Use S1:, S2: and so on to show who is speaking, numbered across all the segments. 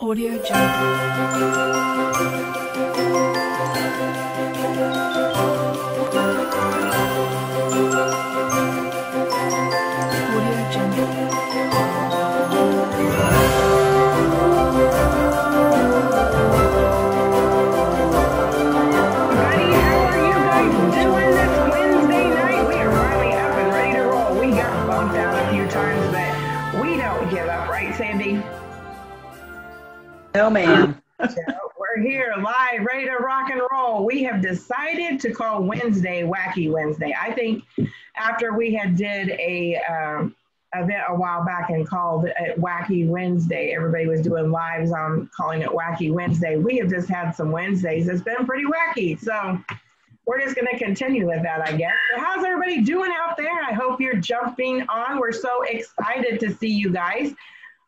S1: Audio Jungle. Audio Jungle.
S2: Buddy, how are you guys doing this Wednesday night? We are finally up and ready to roll. We got bumped out a few times, but we don't give up, right, Sandy?
S3: No, ma'am.
S2: So we're here live, ready to rock and roll. We have decided to call Wednesday Wacky Wednesday. I think after we had did a event a while back and called it Wacky Wednesday, everybody was doing lives on calling it Wacky Wednesday. We have just had some Wednesdays that's been pretty wacky. So we're just going to continue with that, I guess. So how's everybody doing out there? I hope you're jumping on. We're so excited to see you guys.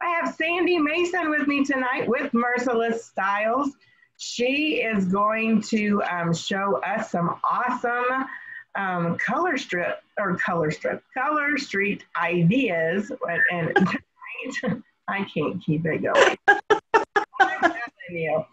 S2: I have Sandy Mason with me tonight with Merciless Styles. She is going to show us some awesome color street ideas. And tonight, I can't keep it going. I'm telling you,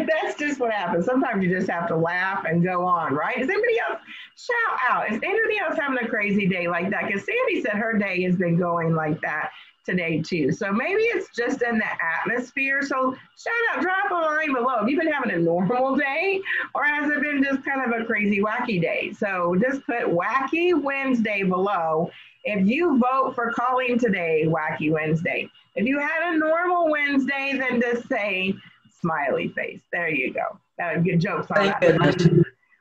S2: that's just what happens. Sometimes you just have to laugh and go on, right? Is anybody else, shout out, is anybody else having a crazy day like that? Because Sandy said her day has been going like that today too. So maybe it's just in the atmosphere. So shout out, drop a line below. Have you been having a normal day or has it been just kind of a crazy wacky day? So just put Wacky Wednesday below. If you vote for calling today Wacky Wednesday. If you had a normal Wednesday, then just say smiley face. There you go. That would get jokes on that.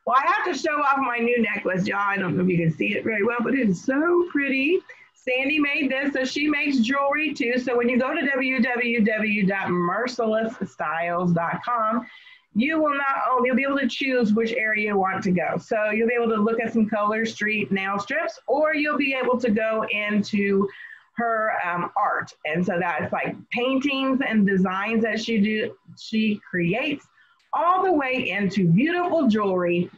S2: Well, I have to show off my new necklace, y'all. I don't know if you can see it very well, but it is so pretty. Sandy made this, so she makes jewelry too. So when you go to www.mercilessstyles.com, you'll be able to choose which area you want to go. So you'll be able to look at some color street nail strips, or you'll be able to go into her art. And so that's like paintings and designs that she creates all the way into beautiful jewelry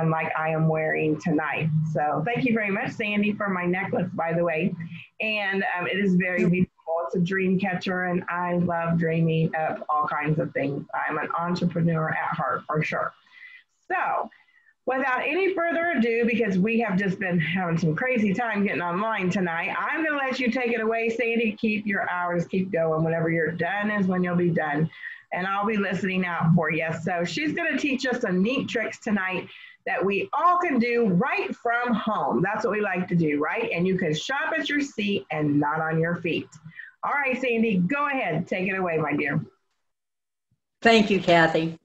S2: like I am wearing tonight. So thank you very much, Sandy, for my necklace, by the way. And it is very beautiful. It's a dream catcher, and I love dreaming up all kinds of things. I'm an entrepreneur at heart, for sure. So without any further ado, because we have just been having some crazy time getting online tonight, I'm going to let you take it away, Sandy. Keep your hours, keep going. Whenever you're done is when you'll be done. And I'll be listening out for you. So she's going to teach us some neat tricks tonight that we all can do right from home. That's what we like to do, right? And you can shop at your seat and not on your feet. All right, Sandy, go ahead. Take it away, my dear.
S3: Thank you, Kathy.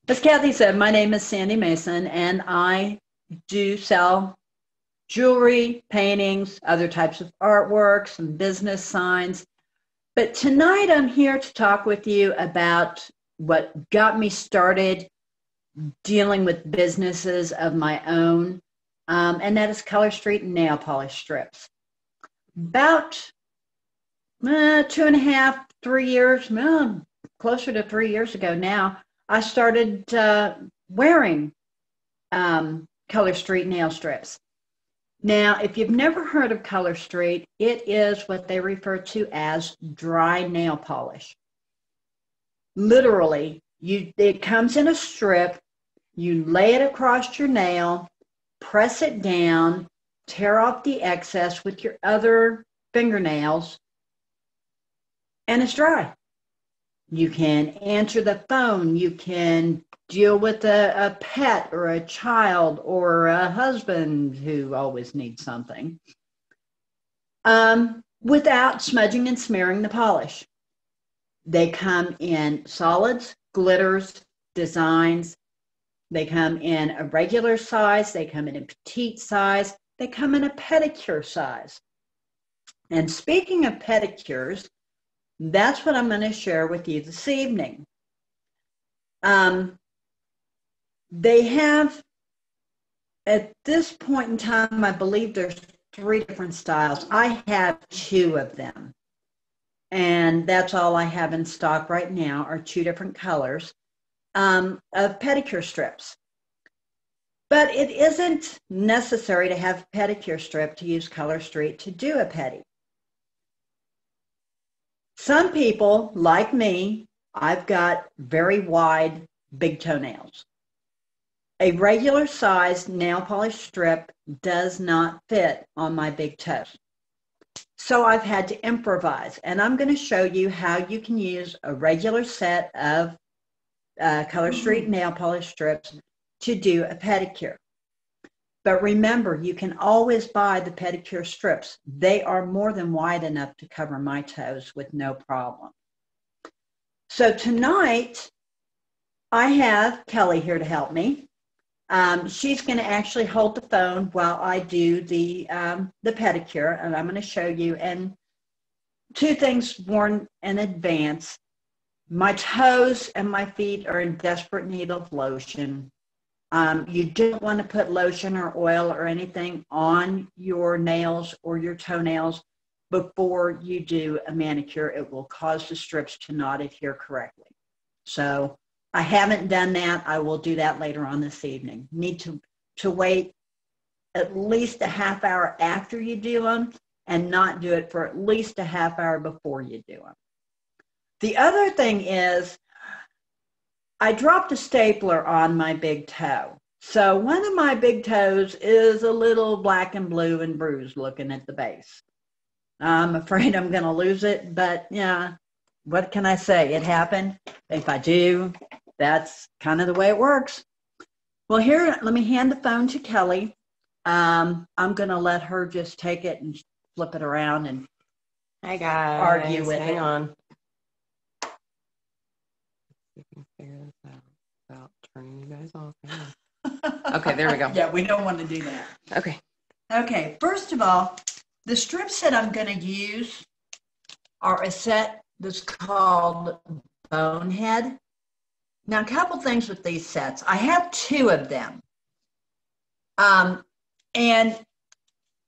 S3: As Kathy said, my name is Sandy Mason, and I do sell jewelry, paintings, other types of artwork, some business signs. But tonight I'm here to talk with you about what got me started dealing with businesses of my own, and that is color street and nail polish strips. About 2.5, 3 years, closer to 3 years ago now, I started wearing color street nail strips. Now, if you've never heard of color street, it is what they refer to as dry nail polish. Literally, it comes in a strip. You lay it across your nail, press it down, tear off the excess with your other fingernails, and it's dry. You can answer the phone. You can deal with a pet or a child or a husband who always needs something without smudging and smearing the polish. They come in solids, glitters, designs. They come in a regular size. They come in a petite size. They come in a pedicure size. And speaking of pedicures, that's what I'm going to share with you this evening. They have, at this point in time, I believe there's 3 different styles. I have 2 of them. And that's all I have in stock right now are 2 different colors of pedicure strips. But it isn't necessary to have a pedicure strip to use color street to do a pedi. Some people, like me, I've got very wide, big toenails. A regular size nail polish strip does not fit on my big toes. So I've had to improvise, and I'm going to show you how you can use a regular set of Color Street nail polish strips to do a pedicure. But remember, you can always buy the pedicure strips. They are more than wide enough to cover my toes with no problem. So tonight, I have Kelly here to help me. She's going to actually hold the phone while I do the pedicure, and I'm going to show you. And two things warned in advance. My toes and my feet are in desperate need of lotion. You don't want to put lotion or oil or anything on your nails or your toenails before you do a manicure. It will cause the strips to not adhere correctly. So I haven't done that. I will do that later on this evening. Need to wait at least a half hour after you do them and not do it for at least a half hour before you do them. The other thing is I dropped a stapler on my big toe. So one of my big toes is a little black and blue and bruised looking at the base. I'm afraid I'm going to lose it, but yeah, what can I say? It happened. If I do, that's kind of the way it works. Well, here, let me hand the phone to Kelly. I'm going to let her just take it and flip it around and
S1: Hi guys.
S3: argue with
S1: Hang
S3: it.
S1: on. You can figure this out without turning you guys off. Okay, there we go.
S3: Yeah, we don't want to do that.
S1: Okay.
S3: Okay, first of all, the strips that I'm going to use are a set that's called Bonehead. Now, a couple things with these sets. I have two of them. And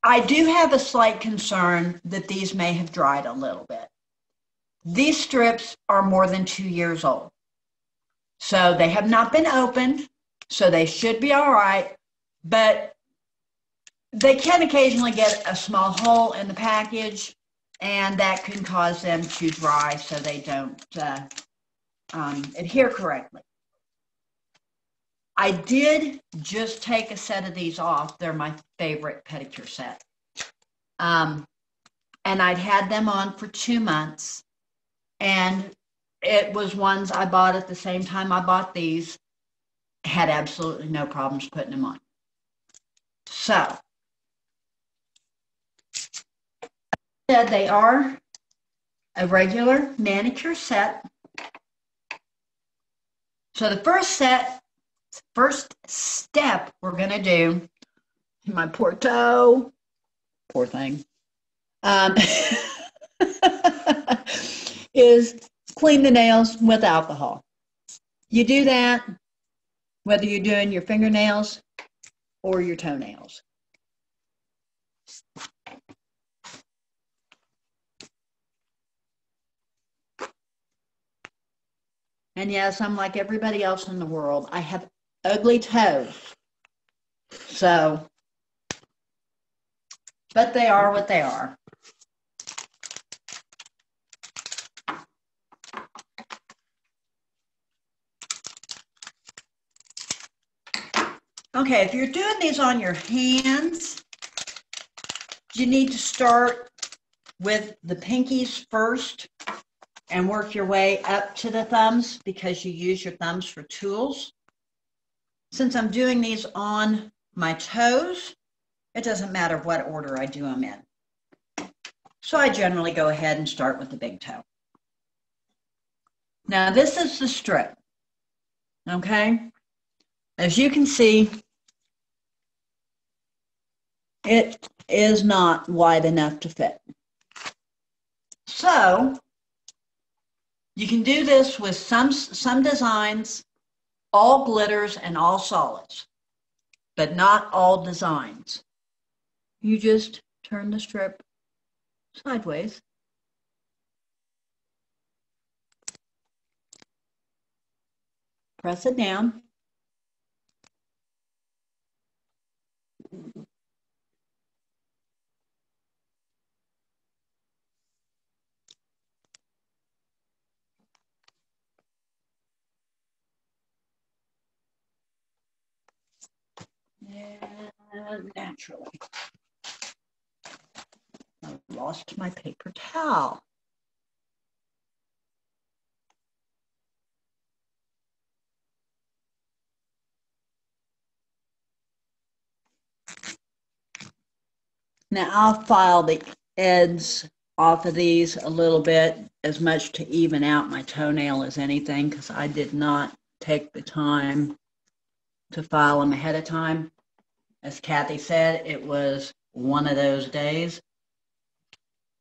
S3: I do have a slight concern that these may have dried a little bit. These strips are more than 2 years old. So they have not been opened, so they should be all right, but they can occasionally get a small hole in the package, and that can cause them to dry so they don't adhere correctly. I did just take a set of these off. They're my favorite pedicure set. And I'd had them on for 2 months, and it was ones I bought at the same time I bought these. Had absolutely no problems putting them on. So, they are a regular manicure set. So the first step we're going to do, my poor toe, poor thing, is clean the nails with alcohol. You do that whether you're doing your fingernails or your toenails. And yes, I'm like everybody else in the world. I have ugly toes. So, but they are what they are. Okay, if you're doing these on your hands, you need to start with the pinkies first and work your way up to the thumbs because you use your thumbs for tools. Since I'm doing these on my toes, it doesn't matter what order I do them in. So I generally go ahead and start with the big toe. Now this is the strip, okay? As you can see, it is not wide enough to fit. So you can do this with some designs, all glitters and all solids, but not all designs. You just turn the strip sideways. Press it down. Naturally. I lost my paper towel. Now I'll file the ends off of these a little bit, as much to even out my toenail as anything, because I did not take the time to file them ahead of time. As Kathy said, it was one of those days,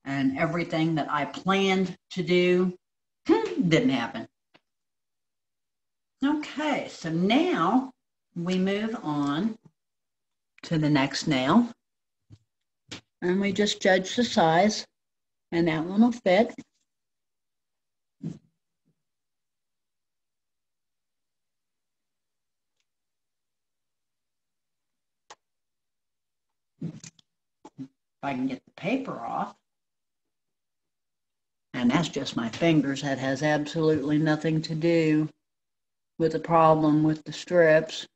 S3: and everything that I planned to do didn't happen. Okay, so now we move on to the next nail, and we just judge the size, and that one will fit. If I can get the paper off. And that's just my fingers. That has absolutely nothing to do with the problem with the strips.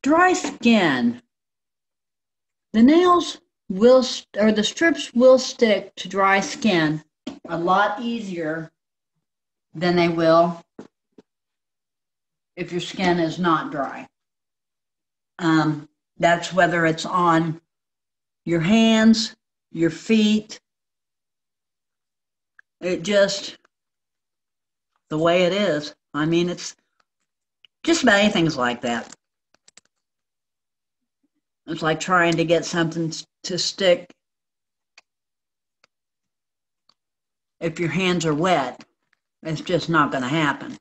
S3: Dry skin. The nails will, or the strips will stick to dry skin a lot easier than they will if your skin is not dry. That's whether it's on your hands, your feet. It just, the way it is. I mean, it's just about anything's like that. It's like trying to get something to stick if your hands are wet. It's just not going to happen.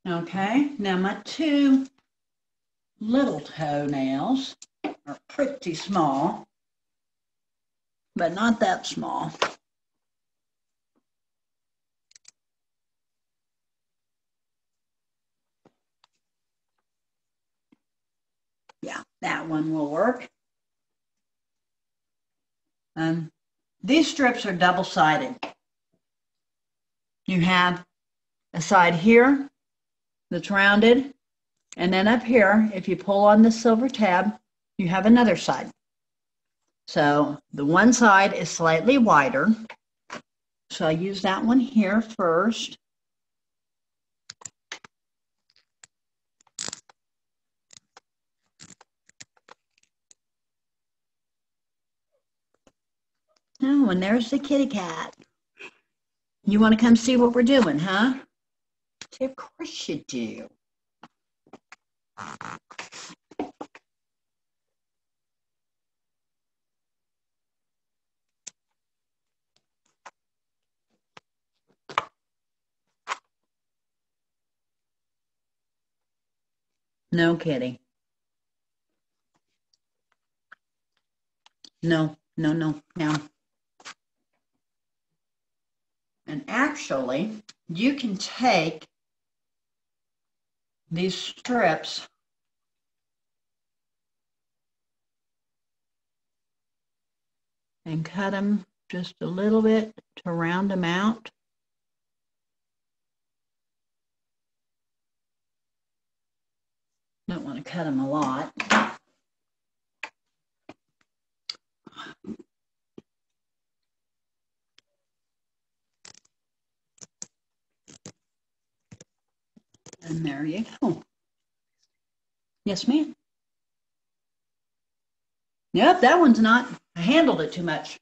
S3: Okay, now my two little toenails are pretty small, but not that small. Yeah, that one will work. These strips are double-sided. You have a side here that's rounded, and then up here, if you pull on the silver tab, you have another side. So the one side is slightly wider, so I use that one here first. Oh, and there's the kitty cat. You want to come see what we're doing, huh? Of course you do. No kidding. No. And actually, you can take these strips and cut them just a little bit to round them out. Don't want to cut them a lot. And there you go. Yes, ma'am. Yep, that one's not. I handled it too much.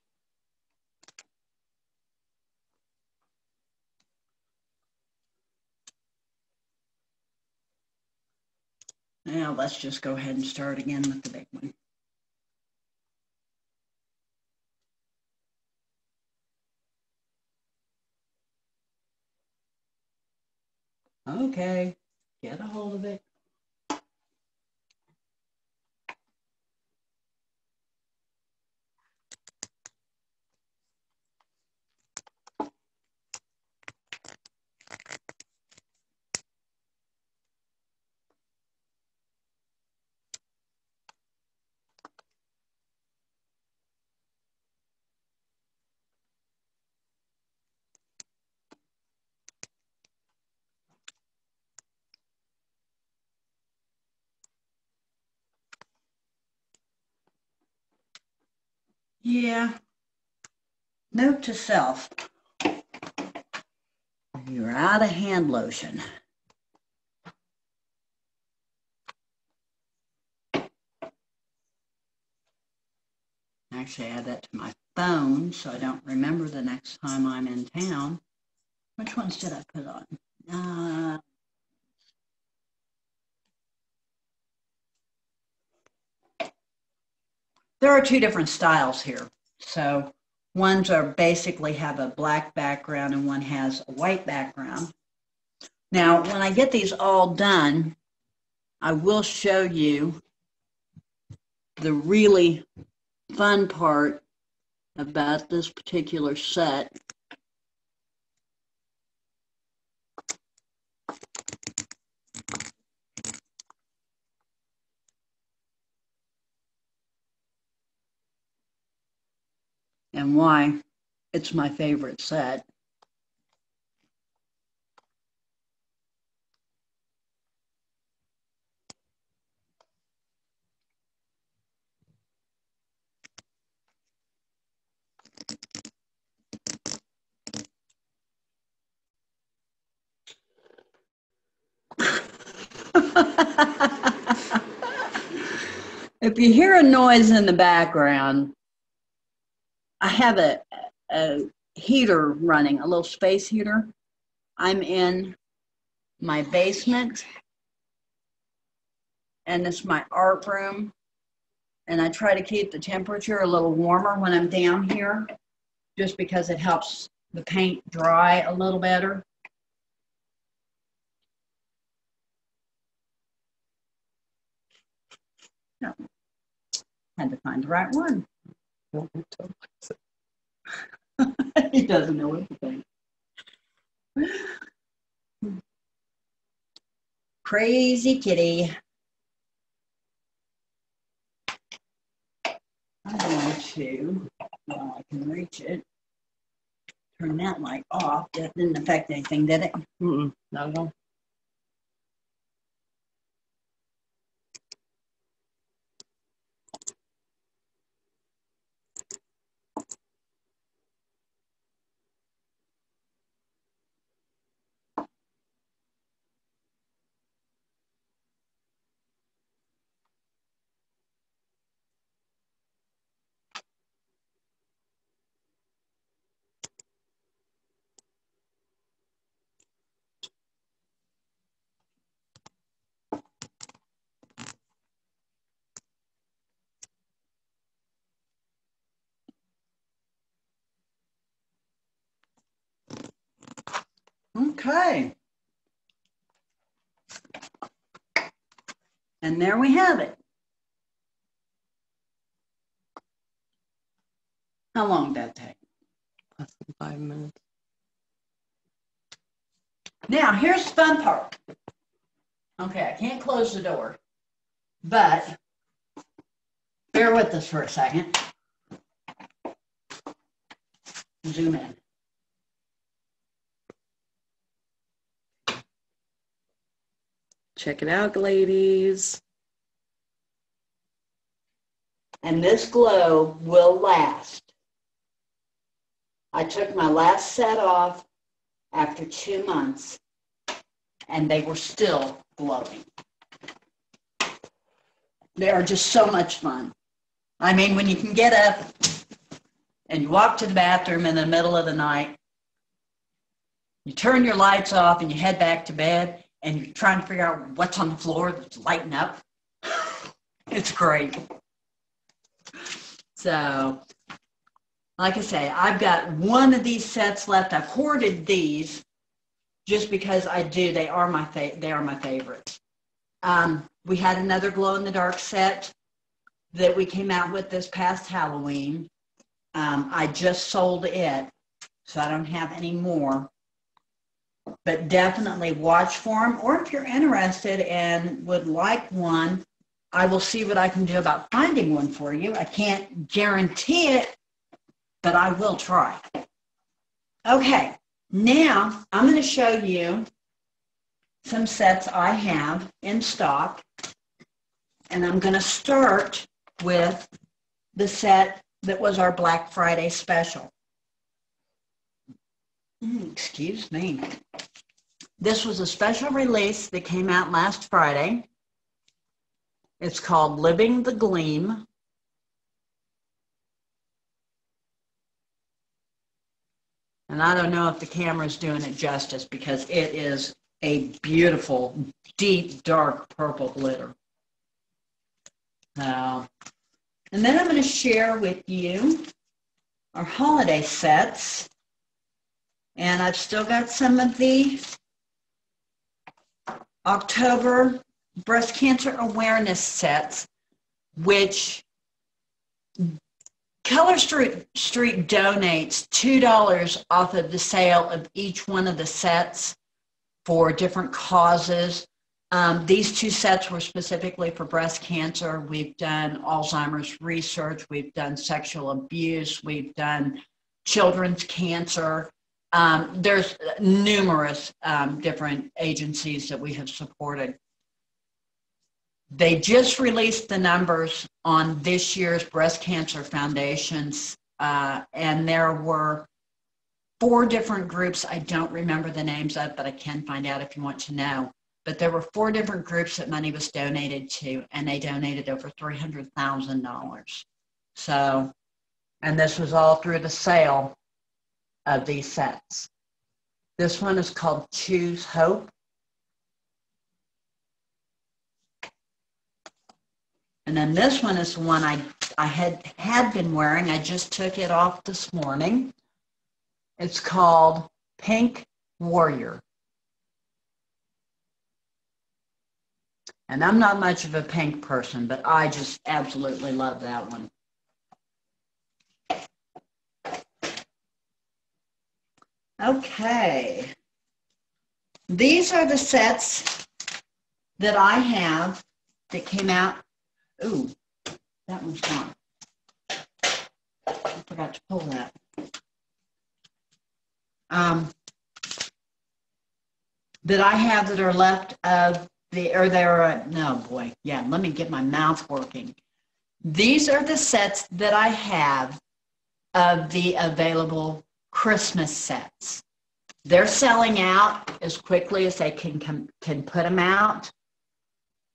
S3: Now let's just go ahead and start again with the big one. Okay, get a hold of it. Yeah. Note to self. You're out of hand lotion. Actually, add that to my phone so I don't remember the next time I'm in town. Which ones did I put on? There are two different styles here. So ones are basically have a black background and one has a white background. Now, when I get these all done, I will show you the really fun part about this particular set. And why it's my favorite set. If you hear a noise in the background, I have a heater running, a little space heater. I'm in my basement, and it's my art room, and I try to keep the temperature a little warmer when I'm down here, just because it helps the paint dry a little better. No. Had to find the right one. He doesn't know what to think. Crazy kitty. I'm going to, well, I can reach it, turn that light off. That didn't affect anything, did it?
S1: Not at all.
S3: Okay. And there we have it. How long did that take?
S1: Less than 5 minutes.
S3: Now, here's the fun part. Okay, I can't close the door, but bear with us for a second. Zoom in.
S1: Check it out, ladies.
S3: And this glow will last. I took my last set off after 2 months, and they were still glowing. They are just so much fun. I mean, when you can get up and you walk to the bathroom in the middle of the night, you turn your lights off and you head back to bed, and you're trying to figure out what's on the floor that's lighting up. It's great. So, like I say, I've got one of these sets left. I've hoarded these just because I do. They are my favorites. We had another glow-in-the-dark set that we came out with this past Halloween. I just sold it, so I don't have any more. But definitely watch for them, or if you're interested and would like one, I will see what I can do about finding one for you. I can't guarantee it, but I will try. Okay, now I'm going to show you some sets I have in stock, and I'm going to start with the set that was our Black Friday special. Excuse me. This was a special release that came out last Friday. It's called Living the Gleam. And I don't know if the camera's doing it justice because it is a beautiful, deep, dark purple glitter. And then I'm going to share with you our holiday sets. And I've still got some of the October breast cancer awareness sets, which Color Street donates $2 off of the sale of each one of the sets for different causes. These two sets were specifically for breast cancer. We've done Alzheimer's research. We've done sexual abuse. We've done children's cancer. There's numerous different agencies that we have supported. They just released the numbers on this year's breast cancer foundations, and there were 4 different groups. I don't remember the names of, but I can find out if you want to know. But there were 4 different groups that money was donated to, and they donated over $300,000. So, and this was all through the sale of these sets. This one is called Choose Hope. And then this one is the one I had been wearing. I just took it off this morning. It's called Pink Warrior. And I'm not much of a pink person, but I just absolutely love that one. Okay. These are the sets that I have that came out. Ooh, that one's gone. I forgot to pull that. That I have that are left of the, or they're, no boy, yeah, let me get my mouth working. These are the sets that I have of the available Christmas sets. They're selling out as quickly as they can put them out.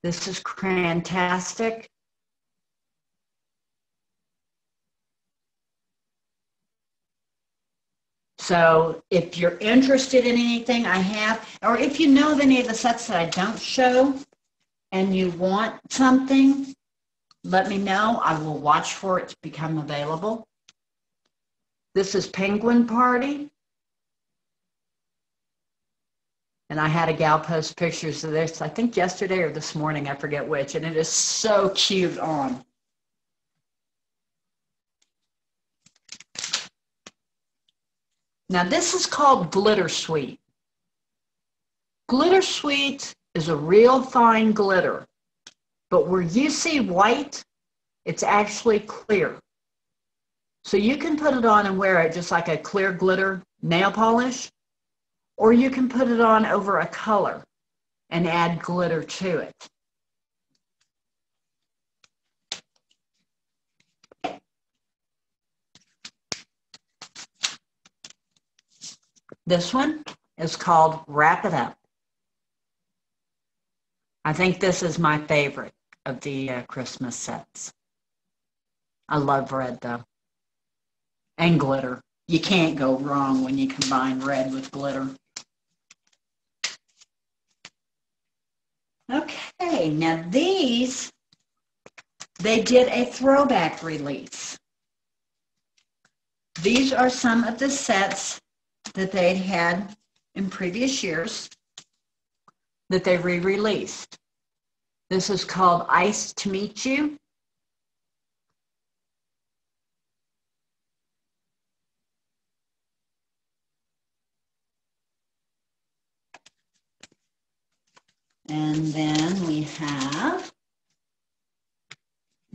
S3: This is fantastic. So if you're interested in anything I have, or if you know of any of the sets that I don't show and you want something, let me know. I will watch for it to become available. This is Penguin Party. And I had a gal post pictures of this, I think yesterday or this morning, I forget which, and it is so cute on. Now this is called Glitter Sweet. Glitter Sweet is a real fine glitter, but where you see white, it's actually clear. So you can put it on and wear it just like a clear glitter nail polish, or you can put it on over a color and add glitter to it. This one is called Wrap It Up. I think this is my favorite of the Christmas sets. I love red though. And glitter. You can't go wrong when you combine red with glitter. Okay, now these, they did a throwback release. These are some of the sets that they'd had in previous years that they re-released. This is called Ice to Meet You. And then we have,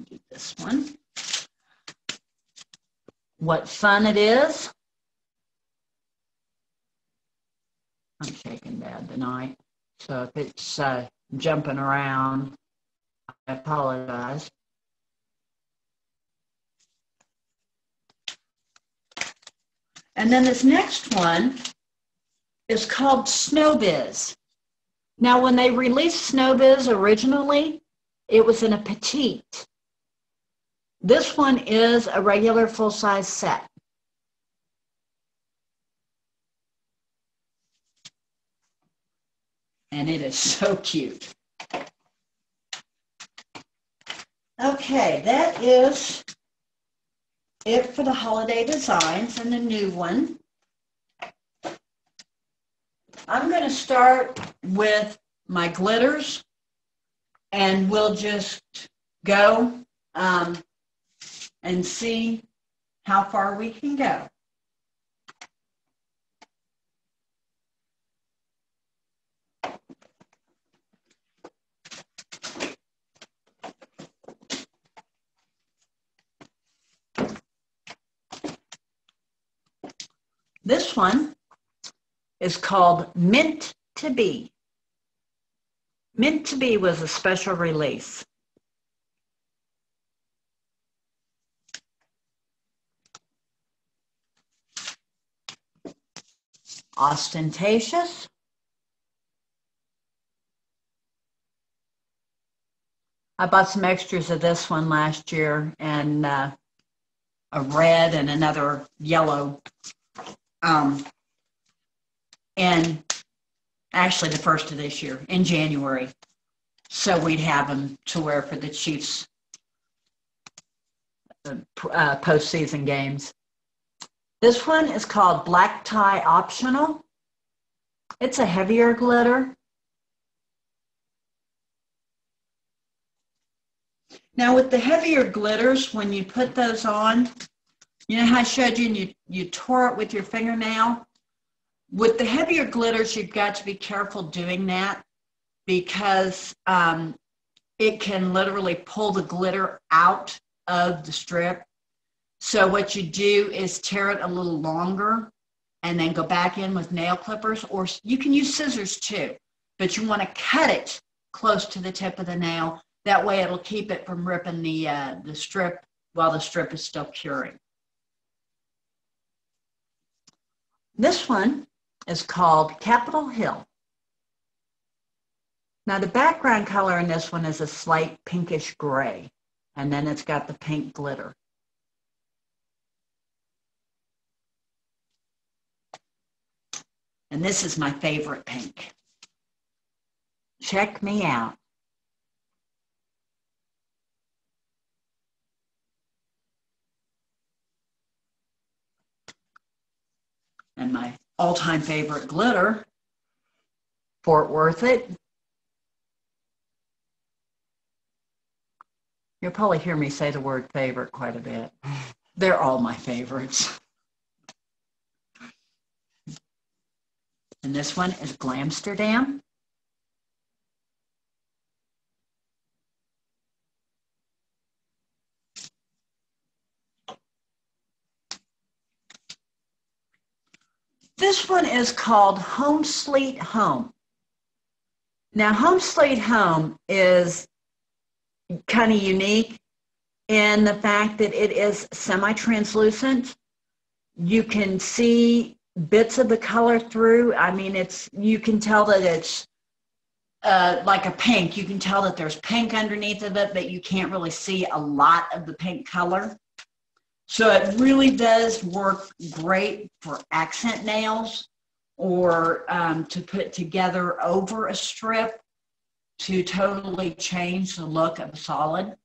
S3: do this one, What Fun It Is. I'm shaking bad tonight, so if it's jumping around, I apologize. And then this next one is called Snowbiz. Now, when they released Snowbiz originally, it was in a petite. This one is a regular full-size set. And it is so cute. Okay, that is it for the holiday designs and the new one. I'm going to start with my glitters, and we'll just go and see how far we can go. This one is called Mint to Be. Mint to Be was a special release. Ostentatious. I bought some extras of this one last year, and a red and another yellow. And actually the first of this year, in January. So we'd have them to wear for the Chiefs postseason games. This one is called Black Tie Optional. It's a heavier glitter. Now with the heavier glitters, when you put those on, you know how I showed you and you tore it with your fingernail? With the heavier glitters, you've got to be careful doing that because it can literally pull the glitter out of the strip. So what you do is tear it a little longer and then go back in with nail clippers, or you can use scissors too, but you want to cut it close to the tip of the nail. That way it'll keep it from ripping the strip while the strip is still curing. This one is called Capitol Hill. Now the background color in this one is a slight pinkish gray, and then it's got the pink glitter. And this is my favorite pink. Check me out. And my all-time favorite glitter, Fort Worth It. You'll probably hear me say the word favorite quite a bit. They're all my favorites. And this one is Glamsterdam. This one is called Home Sweet Home. Now, Home Sweet Home is kind of unique in the fact that it is semi-translucent. You can see bits of the color through. I mean, you can tell that it's like a pink. You can tell that there's pink underneath of it, but you can't really see a lot of the pink color. So it really does work great for accent nails or to put together over a strip to totally change the look of a solid.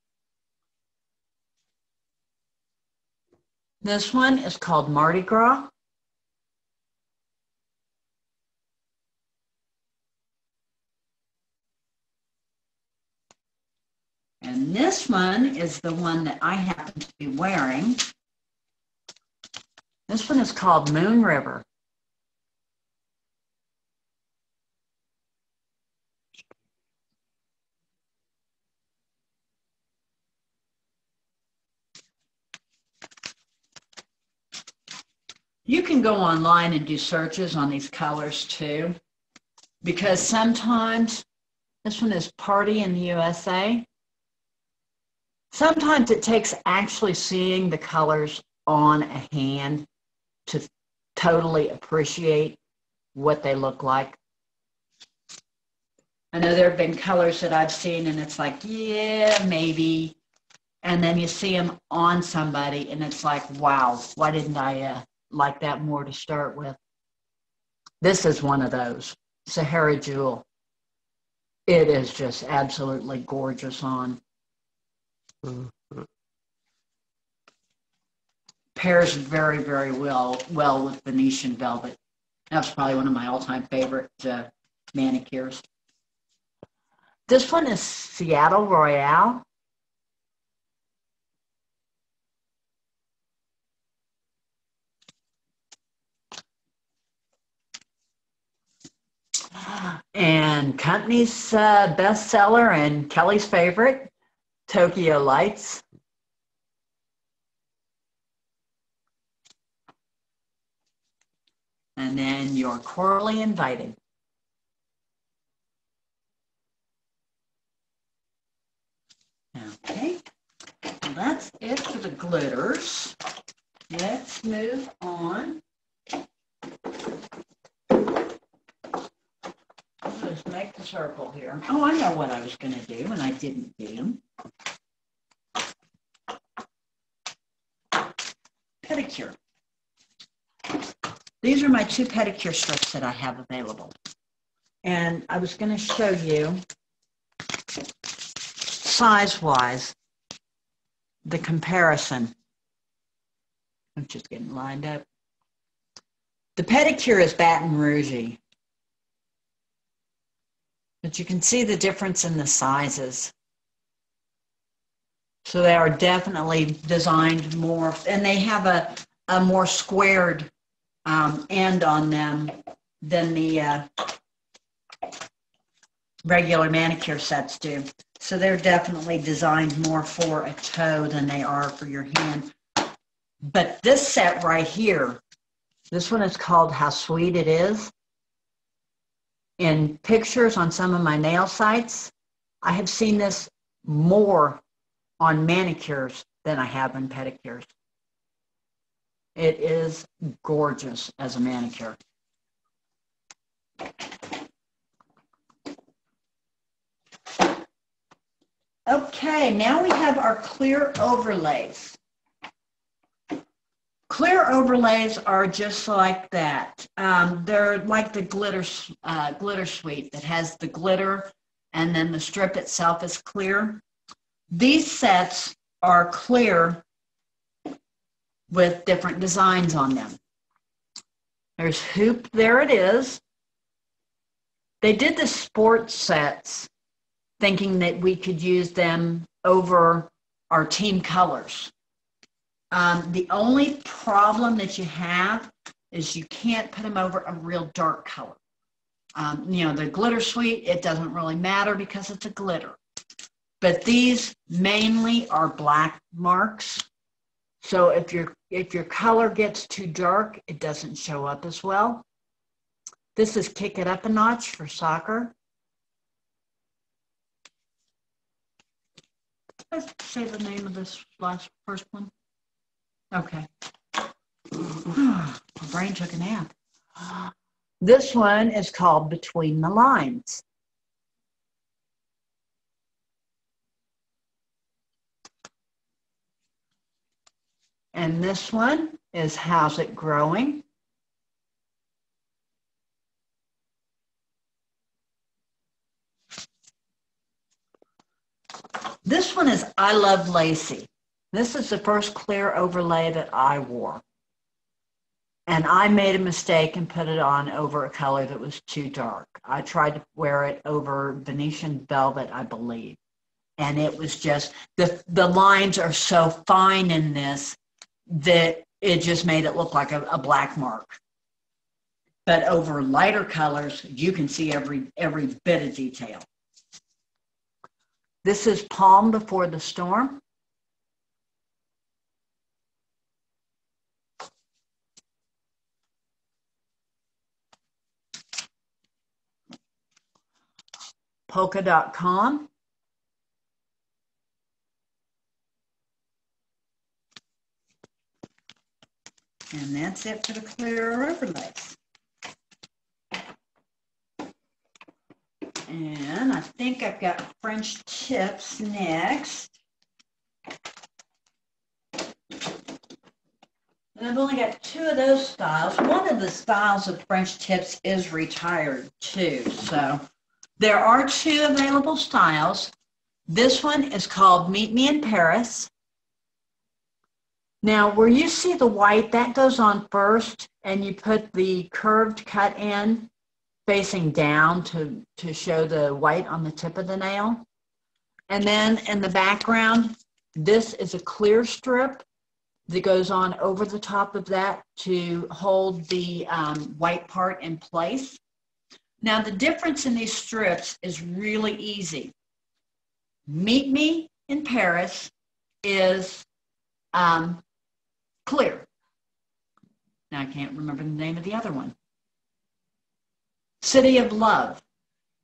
S3: This one is called Mardi Gras. And this one is the one that I happen to be wearing. This one is called Moon River. You can go online and do searches on these colors too, because sometimes, this one is Party in the USA. Sometimes it takes actually seeing the colors on a hand to totally appreciate what they look like. I know there have been colors that I've seen and it's like, yeah, maybe. And then you see them on somebody and it's like, wow, why didn't I like that more to start with? This is one of those, Sahara Jewel. It is just absolutely gorgeous on. Pairs very, very well with Venetian velvet. That's probably one of my all-time favorite manicures. This one is Seattle Royale. And company's bestseller and Kelly's favorite, Tokyo Lights. And then you're cordially invited. Okay, well, that's it for the glitters. Let's move on. Let's make the circle here. Oh, I know what I was going to do, and I didn't do. Pedicure. These are my 2 pedicure strips that I have available. And I was going to show you, size-wise, the comparison. I'm just getting lined up. The pedicure is Baton Rouge. But you can see the difference in the sizes. So they are definitely designed more, and they have a more squared end on them than the regular manicure sets do. So they're definitely designed more for a toe than they are for your hand. But this set right here, this one is called How Sweet It Is. In pictures on some of my nail sites, I have seen this more on manicures than I have on pedicures. It is gorgeous as a manicure. Okay, now we have our clear overlays. Clear overlays are just like that. They're like the glitter suite that has the glitter and then the strip itself is clear. These sets are clear with different designs on them. There's hoop, there it is. They did the sports sets thinking that we could use them over our team colors. The only problem that you have is you can't put them over a real dark color. You know, the glitter suite, it doesn't really matter because it's a glitter. But these mainly are black marks. So if your color gets too dark, it doesn't show up as well. This is Kick It Up a Notch for soccer. Let's say the name of this first one. Okay. My brain took a nap. This one is called Between the Lines. And this one is How's It Growing? This one is I Love Lacy. This is the first clear overlay that I wore. And I made a mistake and put it on over a color that was too dark. I tried to wear it over Venetian velvet, I believe. And it was just, the lines are so fine in this that it just made it look like a black mark. But over lighter colors, you can see every bit of detail. This is Palm Before the Storm. Polka.com. And that's it for the clear overlays. And I think I've got French tips next. And I've only got 2 of those styles. One of the styles of French tips is retired too. So there are 2 available styles. This one is called Meet Me in Paris. Now where you see the white, that goes on first, and you put the curved cut in facing down to show the white on the tip of the nail. And then in the background, this is a clear strip that goes on over the top of that to hold the white part in place. Now the difference in these strips is really easy. Meet Me in Paris is clear. Now I can't remember the name of the other one. City of Love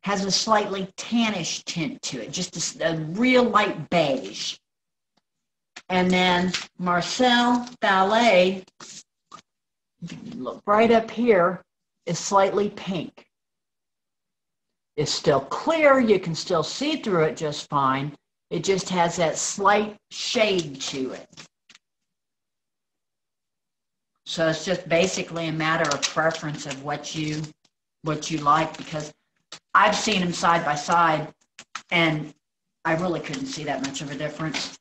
S3: has a slightly tannish tint to it, just a real light beige. And then Marcel Ballet, look right up here, is slightly pink. It's still clear. You can still see through it just fine. It just has that slight shade to it. So it's just basically a matter of preference of what you like, because I've seen them side by side and I really couldn't see that much of a difference.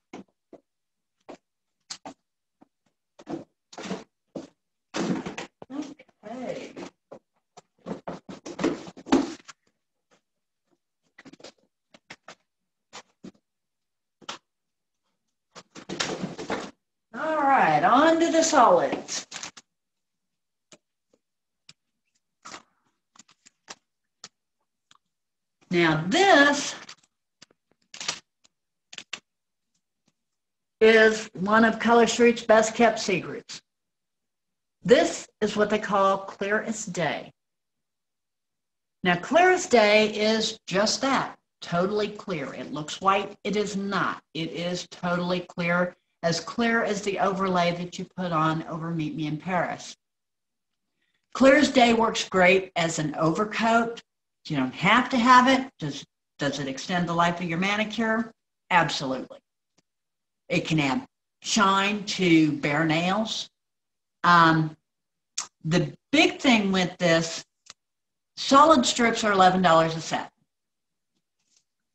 S3: Okay. All right, on to the solids. Now this is one of Color Street's best kept secrets. This is what they call clear as day. Now clear as day is just that, totally clear. It looks white, it is not. It is totally clear as the overlay that you put on over Meet Me in Paris. Clear as day works great as an overcoat. You don't have to have it. Does it extend the life of your manicure? Absolutely. It can add shine to bare nails. The big thing with this, solid strips are $11 a set.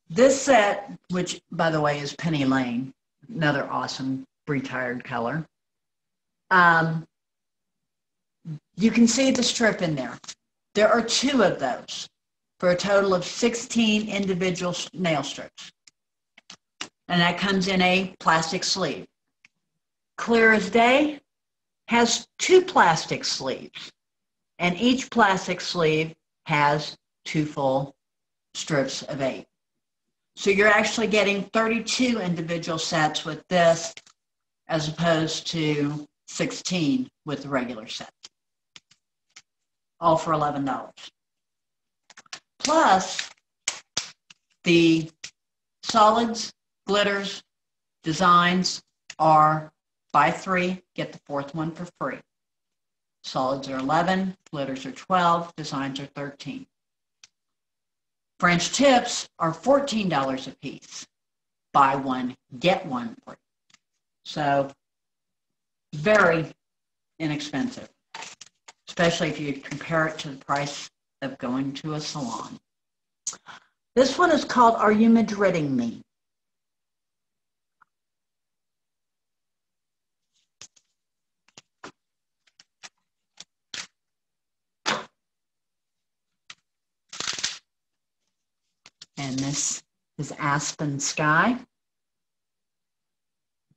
S3: This set, which by the way is Penny Lane, another awesome retired color. You can see the strip in there. There are 2 of those for a total of 16 individual nail strips. And that comes in a plastic sleeve. Clear as Day has 2 plastic sleeves, and each plastic sleeve has 2 full strips of 8. So you're actually getting 32 individual sets with this as opposed to 16 with the regular set. All for $11. Plus, the solids, glitters, designs are buy 3, get the 4th one for free. Solids are 11, glitters are 12, designs are 13. French tips are $14 a piece. Buy 1, get 1 free. So, very inexpensive, especially if you compare it to the price of going to a salon. This one is called Are You Madridding Me? And this is Aspen Sky.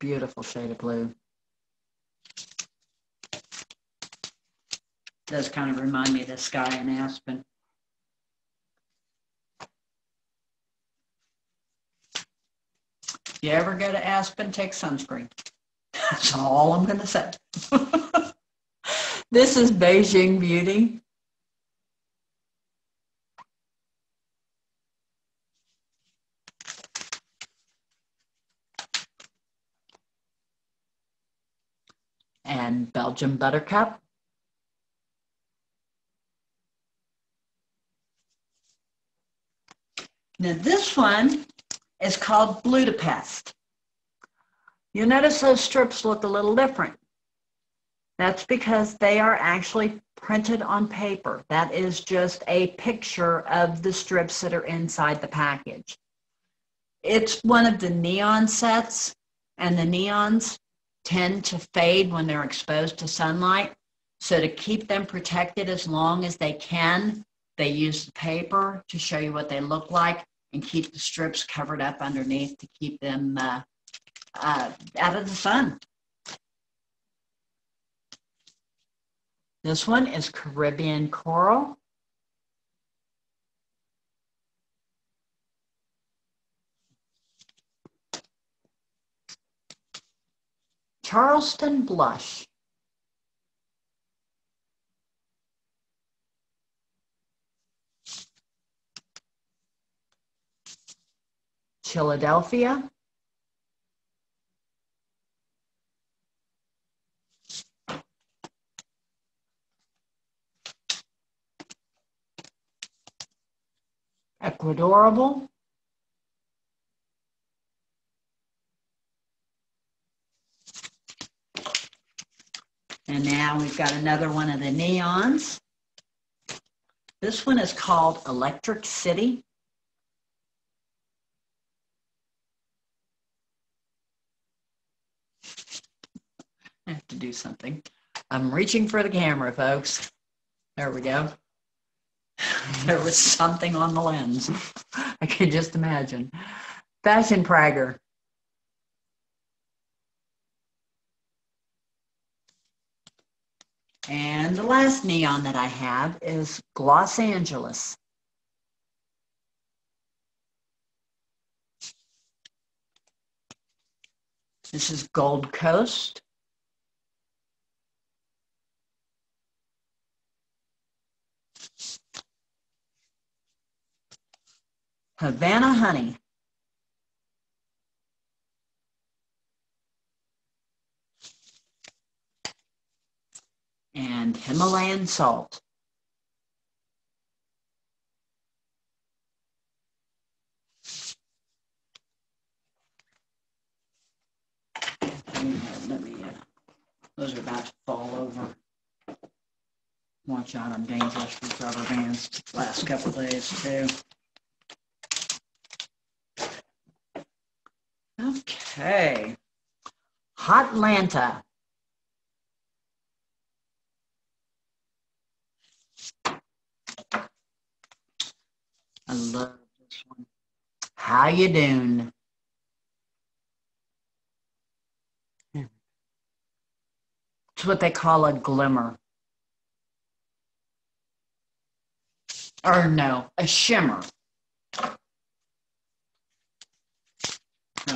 S3: Beautiful shade of blue. Does kind of remind me of the sky in Aspen. If you ever go to Aspen, take sunscreen. That's all I'm going to say. This is Beijing Beauty. and Belgian Buttercup. Now this one is called Budapest. You'll notice those strips look a little different. That's because they are actually printed on paper. That is just a picture of the strips that are inside the package. It's one of the neon sets, and the neons tend to fade when they're exposed to sunlight. So to keep them protected as long as they can, they use the paper to show you what they look like and keep the strips covered up underneath to keep them out of the sun. This one is Caribbean Coral. Charleston Blush. Philadelphia. Ecuadorable. And now we've got another one of the neons. This one is called Electric City. I have to do something. I'm reaching for the camera, folks. There we go. There was something on the lens. I could just imagine. Fashion Prager. And the last neon that I have is Los Angeles. This is Gold Coast. Havana Honey. And Himalayan Salt. Those are about to fall over. Watch out, I'm dangerous with rubber bands the last couple of days too. Okay. Hotlanta. I love this one. How you doing? It's what they call a glimmer. Or no, a shimmer.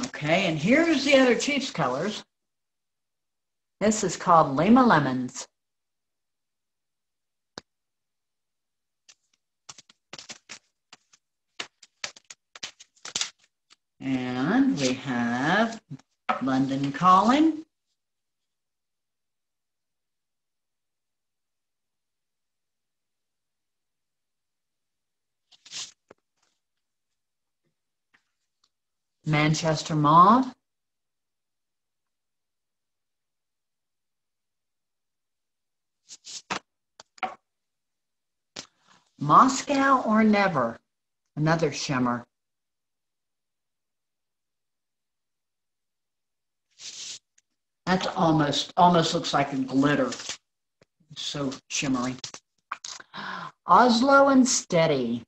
S3: Okay, and here's the other Chiefs colors. This is called Lima Lemons. And we have London Calling. Manchester Mauve. Moscow or Never, another shimmer. That's almost looks like a glitter. It's so shimmery. Oslo and Steady.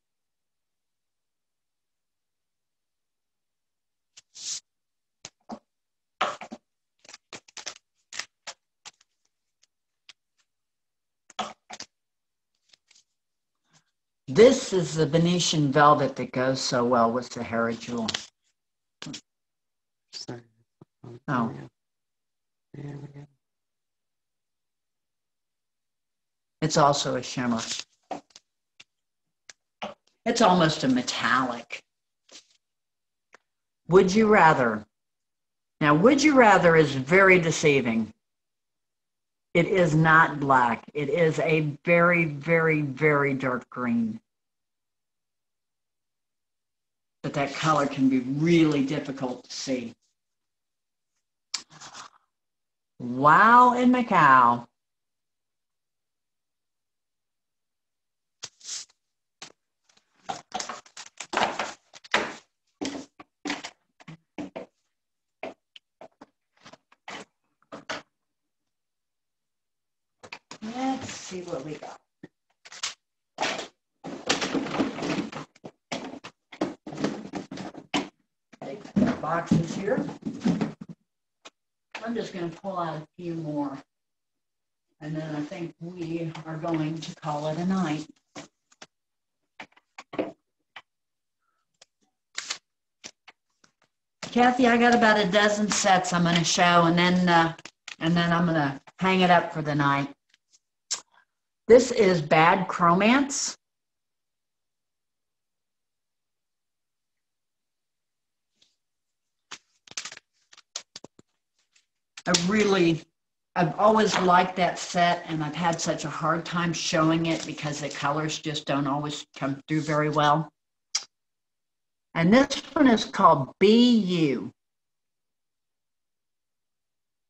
S3: This is the Venetian velvet that goes so well with Sahara Jewel.
S1: Sorry.
S3: Oh.
S1: There we go.
S3: It's also a shimmer. It's almost a metallic. Would you rather? Now, would you rather is very deceiving. It is not black. It is a very, very, very dark green. But that color can be really difficult to see. Wow in Macau. Let's see what we got. Take the boxes here. I'm just going to pull out a few more. And then I think we are going to call it a night. Kathy, I got about a dozen sets I'm going to show, and then I'm going to hang it up for the night. This is Bad Cromance. I've always liked that set, and I've had such a hard time showing it because the colors just don't always come through very well. And this one is called BU.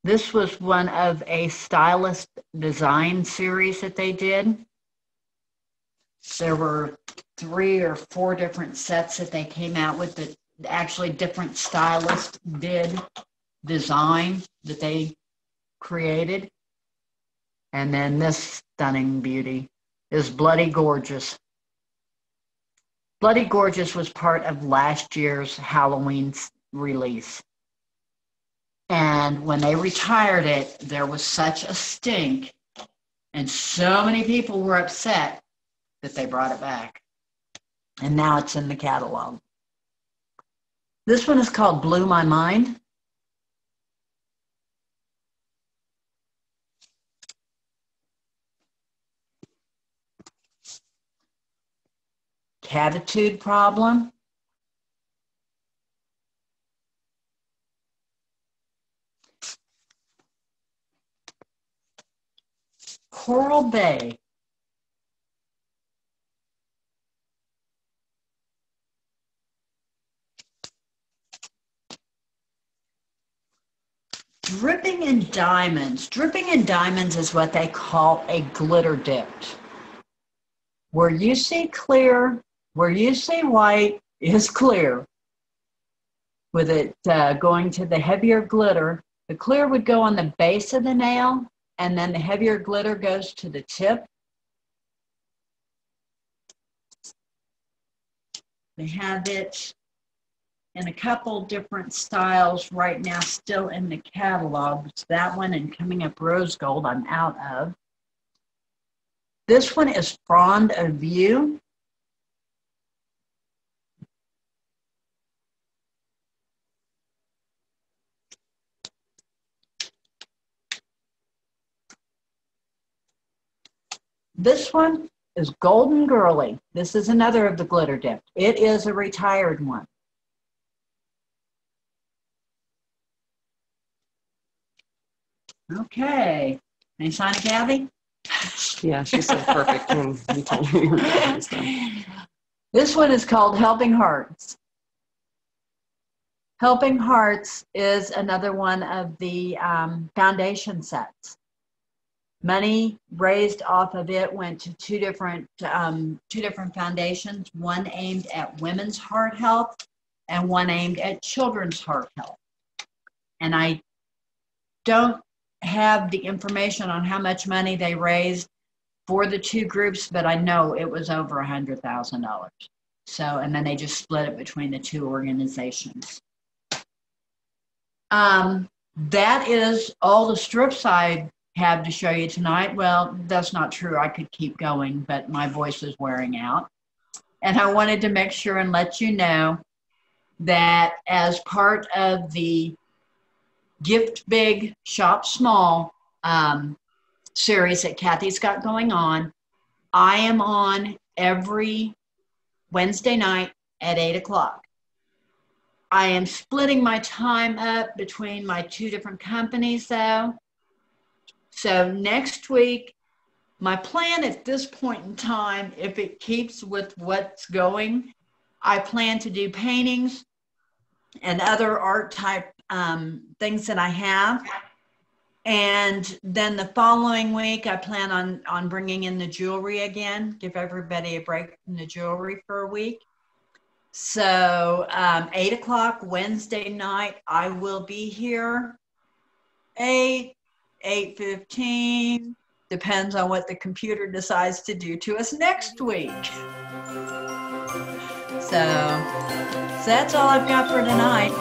S3: This was one of a stylist design series that they did. There were 3 or 4 different sets that they came out with that actually different stylists did design that they created. And then this stunning beauty is Bloody Gorgeous. Bloody Gorgeous was part of last year's Halloween release. And when they retired it, there was such a stink, and so many people were upset that they brought it back. And now it's in the catalog. This one is called Blew My Mind. Catitude Problem. Coral Bay. Dripping in Diamonds. Dripping in Diamonds is what they call a glitter dipped. Where you see clear, where you see white is clear. With it going to the heavier glitter, the clear would go on the base of the nail, and then the heavier glitter goes to the tip. They have it in a couple different styles right now, still in the catalog. It's that one and Coming Up Rose Gold I'm out of. This one is Frond of You. This one is Golden Girly. This is another of the glitter dipped. It is a retired one. Okay. Any sign of Kathy?
S1: Yeah, she said perfect when you told me you were doing stuff.
S3: This one is called Helping Hearts. Helping Hearts is another one of the foundation sets. Money raised off of it went to two different foundations, one aimed at women's heart health and one aimed at children's heart health. And I don't have the information on how much money they raised for the two groups, but I know it was over $100,000. So, and then they just split it between the two organizations. That is all the strips I have to show you tonight. Well, that's not true. I could keep going, but my voice is wearing out. And I wanted to make sure and let you know that as part of the Gift Big, Shop Small series that Kathy's got going on, I am on every Wednesday night at 8 o'clock. I am splitting my time up between my two different companies, though. So next week, my plan at this point in time, if it keeps with what's going, I plan to do paintings and other art type things that I have. And then the following week, I plan on bringing in the jewelry again, give everybody a break from the jewelry for a week. So 8 o'clock Wednesday night, I will be here. 8:15, depends on what the computer decides to do to us next week. So that's all I've got for tonight.